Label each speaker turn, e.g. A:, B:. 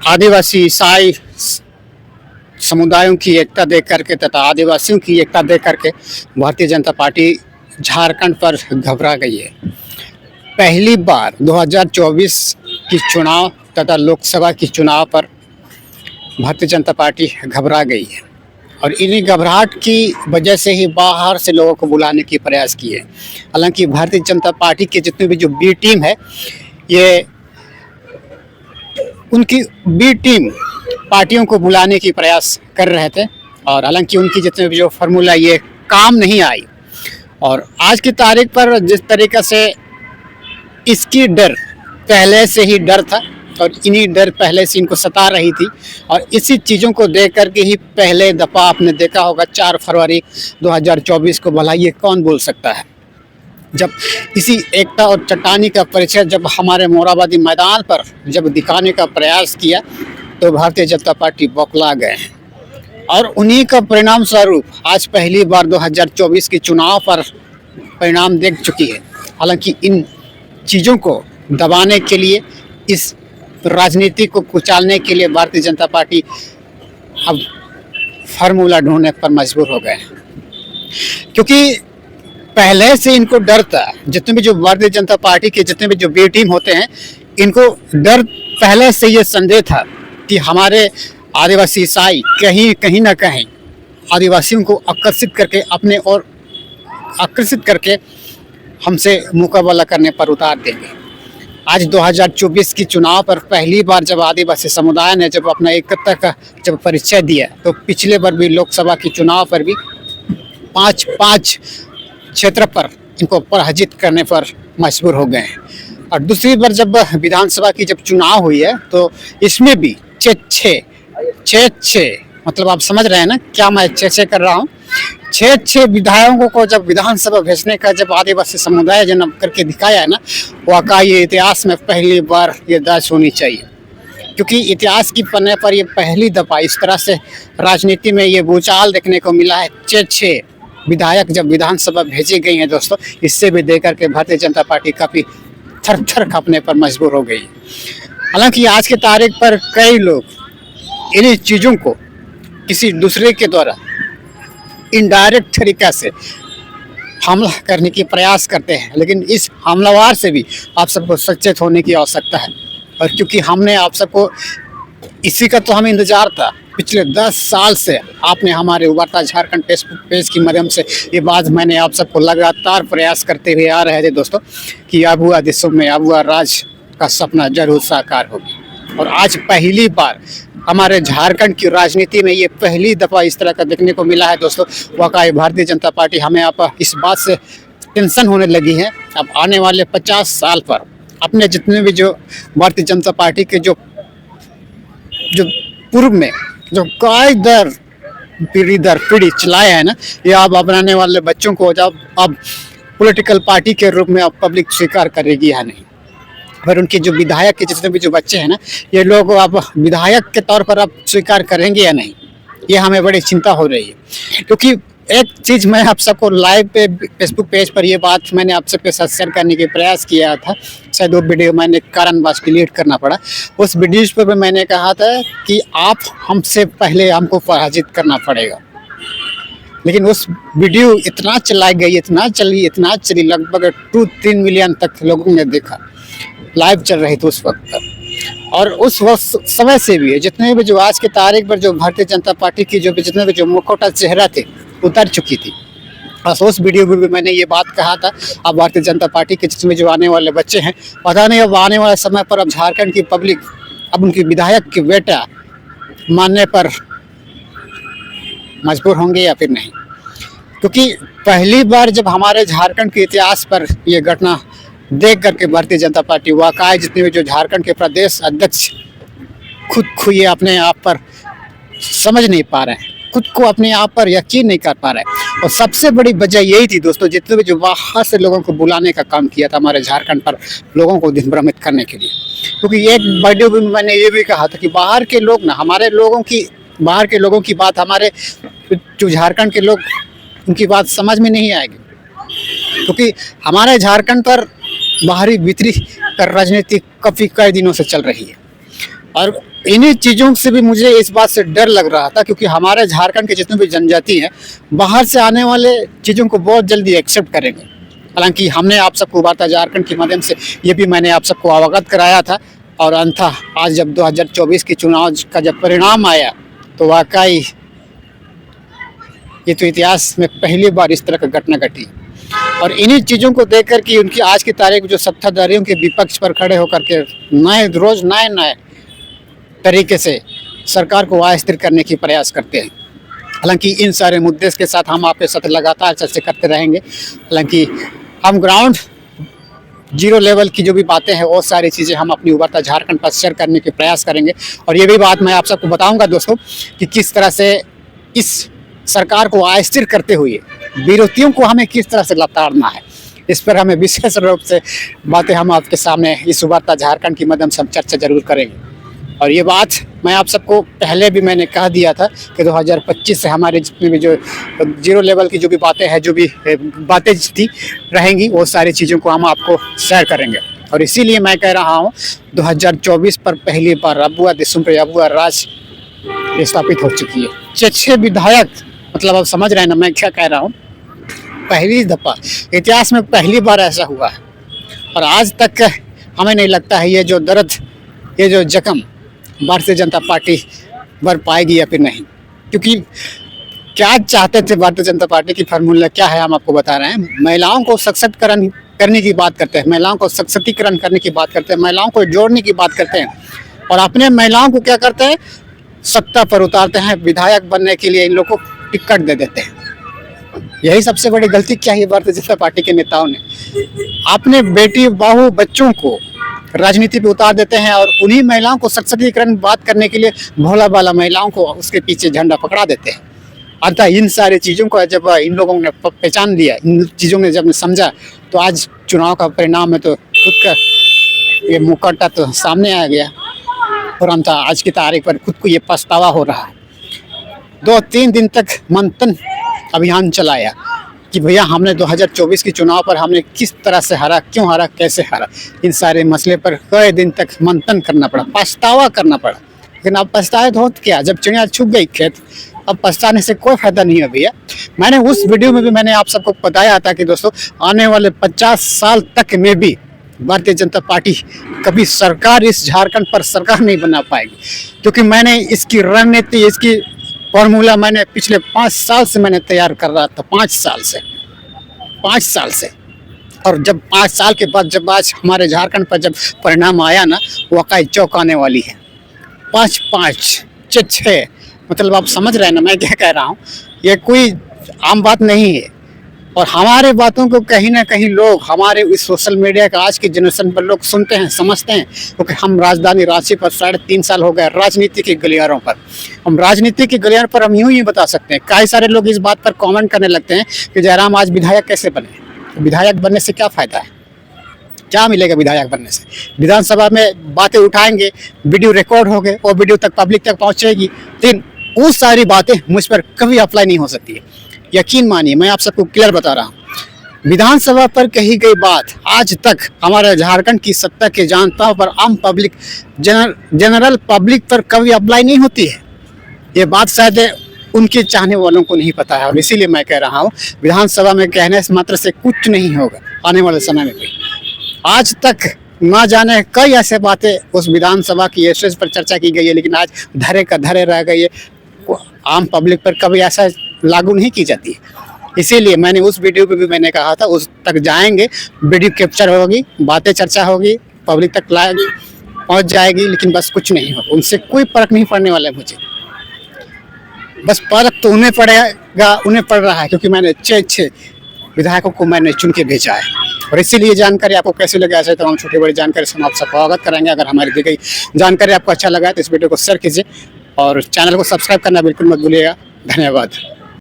A: आदिवासी ईसाई समुदायों की एकता देख करके तथा आदिवासियों की एकता देख करके भारतीय जनता पार्टी झारखंड पर घबरा गई है। पहली बार 2024 की चुनाव तथा लोकसभा की चुनाव पर भारतीय जनता पार्टी घबरा गई है और इन्हीं घबराहट की वजह से ही बाहर से लोगों को बुलाने की प्रयास किए। हालांकि भारतीय जनता पार्टी के जितने भी जो बी टीम है, ये उनकी बी टीम पार्टियों को बुलाने की प्रयास कर रहे थे और हालांकि उनकी जितने भी जो फार्मूला ये काम नहीं आई। और आज की तारीख पर जिस तरीक़े से इसकी डर पहले से ही डर था और इन्हीं डर पहले से इनको सता रही थी और इसी चीज़ों को देख करके ही पहले दफ़ा आपने देखा होगा 4 फरवरी 2024 को, भला ये कौन बोल सकता है, जब इसी एकता और चट्टानी का परिचय जब हमारे मोराबादी मैदान पर जब दिखाने का प्रयास किया तो भारतीय जनता पार्टी बौखला गए हैं। और उन्हीं का परिणाम स्वरूप आज पहली बार 2024 के चुनाव पर परिणाम देख चुकी है। हालांकि इन चीज़ों को दबाने के लिए, इस राजनीति को कुचलने के लिए भारतीय जनता पार्टी अब फार्मूला ढूंढने पर मजबूर हो गए हैं, क्योंकि पहले से इनको डर था। जितने भी जो भारतीय जनता पार्टी के जितने भी जो बी टीम होते हैं, इनको डर पहले से ये संदेह था कि हमारे आदिवासी ईसाई कहीं ना कहीं आदिवासियों को आकर्षित करके अपने और आकर्षित करके हमसे मुकाबला करने पर उतार देंगे। आज 2024 की चुनाव पर पहली बार जब आदिवासी समुदाय ने जब अपना एकता का जब परिचय दिया तो पिछले बार भी लोकसभा की चुनाव पर भी 5 क्षेत्र पर इनको पराजित करने पर मजबूर हो गए हैं। और दूसरी बार जब विधानसभा की जब चुनाव हुई है तो इसमें भी 6 मतलब आप समझ रहे हैं ना क्या मैं 6 कर रहा हूँ। 6 विधायकों को जब विधानसभा भेजने का जब आदिवासी समुदाय जन करके दिखाया है ना, वाकई ये इतिहास में पहली बार ये दर्ज होनी चाहिए, क्योंकि इतिहास की पन्ने पर ये पहली दफ़ा इस तरह से राजनीति में ये भूचाल देखने को मिला है। 6 विधायक जब विधानसभा भेजी गई हैं दोस्तों, इससे भी देख करके भारतीय जनता पार्टी काफ़ी थर कांपने पर मजबूर हो गई। हालांकि आज की तारीख पर कई लोग इन्हीं चीज़ों को किसी दूसरे के द्वारा इनडायरेक्ट तरीक़ा से हमला करने की प्रयास करते हैं, लेकिन इस हमलावर से भी आप सबको सचेत होने की आवश्यकता है। और क्योंकि हमने आप सबको इसी का तो हमें इंतज़ार था, पिछले 10 साल से आपने हमारे उभरता झारखंड फेसबुक पेज की माध्यम से ये बात मैंने आप सबको लगातार प्रयास करते हुए आ रहे थे दोस्तों कि आबुआ देशों में आबुआ राज का सपना जरूर साकार होगी। और आज पहली बार हमारे झारखंड की राजनीति में ये पहली दफ़ा इस तरह का देखने को मिला है दोस्तों। वाकई भारतीय जनता पार्टी हमें आप इस बात से टेंशन होने लगी है। अब आने वाले 50 साल पर अपने जितने भी जो भारतीय जनता पार्टी के जो पूर्व में जो कई दर पीढ़ी दर पीढ़ी चलाए हैं ना, ये आप अपनाने वाले बच्चों को जब अब पॉलिटिकल पार्टी के रूप में अब पब्लिक स्वीकार करेगी या नहीं। पर उनके जो विधायक के जितने भी जो बच्चे हैं ना, ये लोग अब विधायक के तौर पर अब स्वीकार करेंगे या नहीं, ये हमें बड़ी चिंता हो रही है। क्योंकि एक चीज़ मैं आप सबको लाइव पे फेसबुक पेज पर ये बात मैंने आप सबके साथ शेयर करने की प्रयास किया था, शायद वो वीडियो मैंने कारणवश डिलीट करना पड़ा। उस वीडियोज पर भी मैंने कहा था कि आप हमसे पहले हमको पराजित करना पड़ेगा, लेकिन उस वीडियो इतना चलाई गई, इतना चली लगभग 2-3 मिलियन तक लोगों ने देखा, लाइव चल रही थी उस वक्त पर। और उस वक्त समय से भी जितने भी जो आज की तारीख पर जो भारतीय जनता पार्टी की जो जितने भी जो मुखौटा चेहरा थे उतर चुकी थी। और उस वीडियो में भी मैंने ये बात कहा था, अब भारतीय जनता पार्टी के जिसमें जो आने वाले बच्चे हैं, पता नहीं अब आने वाले समय पर अब झारखंड की पब्लिक अब उनकी विधायक की बेटा मानने पर मजबूर होंगे या फिर नहीं। क्योंकि पहली बार जब हमारे झारखंड के इतिहास पर यह घटना देख करके भारतीय जनता पार्टी वाकई जितने भी जो झारखंड के प्रदेश अध्यक्ष खुद को ये अपने आप पर समझ नहीं पा रहे हैं, खुद को अपने आप पर यकीन नहीं कर पा रहे हैं। और सबसे बड़ी वजह यही थी दोस्तों, जितने भी जो बाहर से लोगों को बुलाने का काम किया था हमारे झारखंड पर लोगों को दिग्भ्रमित करने के लिए। क्योंकि एक वीडियो में मैंने ये भी कहा था कि बाहर के लोग ना हमारे लोगों की, बाहर के लोगों की बात हमारे जो झारखंड के लोग उनकी बात समझ में नहीं आएगी, क्योंकि हमारे झारखंड पर बाहरी भीतरी राजनीति काफ़ी कई दिनों से चल रही है। और इन्हीं चीज़ों से भी मुझे इस बात से डर लग रहा था, क्योंकि हमारे झारखंड के जितने भी जनजाति हैं बाहर से आने वाले चीज़ों को बहुत जल्दी एक्सेप्ट करेंगे। हालांकि हमने आप सबको वार्ता झारखंड के माध्यम से ये भी मैंने आप सबको अवगत कराया था, और अंततः आज जब 2024 के चुनाव का जब परिणाम आया तो वाकई ये तो इतिहास में पहली बार इस तरह का घटना घटी। और इन्हीं चीज़ों को देख कर कि उनकी आज की तारीख जो सत्ताधारियों के विपक्ष पर खड़े होकर के रोज नए तरीके से सरकार को अस्थिर करने की प्रयास करते हैं। हालांकि इन सारे मुद्दे के साथ हम आपके साथ लगातार चर्चा करते रहेंगे। हालांकि हम ग्राउंड जीरो लेवल की जो भी बातें हैं वो सारी चीज़ें हम अपनी उभरता झारखंड पर शेयर करने के प्रयास करेंगे। और ये भी बात मैं आप सबको बताऊंगा दोस्तों कि किस तरह से इस सरकार को अस्थिर करते हुए विरोधियों को हमें किस तरह से लताड़ना है, इस पर हमें विशेष रूप से बातें हम आपके सामने इस उभरता झारखंड के माध्यम से हम चर्चा जरूर करेंगे। और ये बात मैं आप सबको पहले भी मैंने कह दिया था कि 2025 से हमारे जितने भी जो जीरो लेवल की जो भी बातें हैं, जो भी बातें थी रहेंगी, वो सारी चीज़ों को हम आपको शेयर करेंगे। और इसीलिए मैं कह रहा हूँ 2024 पर पहली बार अबुआ दिसुम पर अबुआ राज स्थापित हो चुकी है। 6 विधायक, मतलब आप समझ रहे हैं ना मैं क्या कह रहा हूँ। पहली दफ़ा इतिहास में पहली बार ऐसा हुआ है, और आज तक हमें नहीं लगता है ये जो दर्द, ये जो जख्म भारतीय जनता पार्टी भर पाएगी या फिर नहीं। क्योंकि क्या चाहते थे भारतीय जनता पार्टी की फार्मूला क्या है हम आपको बता रहे हैं। महिलाओं को सशक्तिकरण करने की बात करते हैं, महिलाओं को सशक्तिकरण करने की बात करते हैं, महिलाओं को जोड़ने की बात करते हैं, और अपने महिलाओं को क्या करते हैं, सत्ता पर उतारते हैं। विधायक बनने के लिए इन लोगों को टिकट दे देते हैं। यही सबसे बड़ी गलती क्या है भारतीय जनता पार्टी के नेताओं ने। अपने बेटी बहू बच्चों को राजनीति पे उतार देते हैं, और उन्हीं महिलाओं को सशक्तिकरण बात करने के लिए भोला भाला महिलाओं को उसके पीछे झंडा पकड़ा देते हैं। अतः इन सारी चीज़ों को जब इन लोगों ने पहचान लिया, इन चीज़ों ने जब समझा, तो आज चुनाव का परिणाम में तो खुद का ये मुकट्टा तो सामने आ गया, और अंततः आज की तारीख पर खुद को ये पछतावा हो रहा है। 2-3 दिन तक मंथन अभियान चलाया कि भैया हमने 2024 के चुनाव पर हमने किस तरह से हारा, क्यों हारा, कैसे हारा। इन सारे मसले पर कई दिन तक मंथन करना पड़ा, पछतावा करना पड़ा। लेकिन अब पछताए तो क्या, जब चिड़िया छुप गई खेत, अब पछताने से कोई फायदा नहीं है भैया। मैंने उस वीडियो में भी मैंने आप सबको बताया था कि दोस्तों आने वाले 50 साल तक में भी भारतीय जनता पार्टी कभी सरकार इस झारखंड पर सरकार नहीं बना पाएगी, क्योंकि मैंने इसकी रणनीति, इसकी फॉर्मूला मैंने पिछले 5 साल से मैंने तैयार कर रहा था। 5 साल से। और जब 5 साल के बाद जब आज हमारे झारखंड पर जब परिणाम आया ना, वाकई चौंकाने वाली है। 5-5, 6-6, मतलब आप समझ रहे हैं ना मैं क्या कह रहा हूँ। ये कोई आम बात नहीं है, और हमारे बातों को कहीं ना कहीं लोग, हमारे इस सोशल मीडिया का आज की जनरेशन पर लोग सुनते हैं, समझते हैं। क्योंकि हम राजधानी रांची पर 3.5 साल हो गए राजनीति के गलियारों पर। हम राजनीति के गलियारों पर हम यूं ही बता सकते हैं। कई सारे लोग इस बात पर कमेंट करने लगते हैं कि जयराम आज विधायक कैसे बने। विधायक बनने से क्या फ़ायदा है, क्या मिलेगा विधायक बनने से? विधानसभा में बातें उठाएंगे, वीडियो रिकॉर्ड हो गए, और वीडियो तक पब्लिक तक पहुँचेगी, लेकिन वो सारी बातें मुझ पर कभी अप्लाई नहीं हो सकती है। यकीन मानिए, मैं आप सबको क्लियर बता रहा हूँ, विधानसभा पर कही गई बात आज तक हमारे झारखंड की सत्ता के जनताओं पर, आम पब्लिक, जनरल पब्लिक पर कभी अप्लाई नहीं होती है। ये बात शायद उनके चाहने वालों को नहीं पता है, और इसीलिए मैं कह रहा हूँ विधानसभा में कहने से मात्र से कुछ नहीं होगा आने वाले समय में भी। आज तक ना जाने कई ऐसे बातें उस विधानसभा की स्टेज पर चर्चा की गई है, लेकिन आज धरे का धरे रह गई है, आम पब्लिक पर कभी ऐसा लागू नहीं की जाती है। इसीलिए मैंने उस वीडियो पे भी मैंने कहा था, उस तक जाएंगे, वीडियो कैप्चर होगी, बातें चर्चा होगी, पब्लिक तक पहुंच जाएगी, लेकिन बस कुछ नहीं होगा। उनसे कोई फर्क नहीं पड़ने वाला है मुझे। बस फर्क तो उन्हें पड़ेगा, उन्हें पड़ रहा है, क्योंकि मैंने 6 विधायकों को मैंने चुन के भेजा है। और इसीलिए जानकारी आपको कैसी लगे, ऐसे तमाम छोटी बड़ी जानकारी से हम आप सबको अवगत कराएंगे। अगर हमारी दी गई जानकारी आपको अच्छा लगा है तो इस वीडियो को शेयर कीजिए, और चैनल को सब्सक्राइब करना बिल्कुल मत भूलिएगा। धन्यवाद।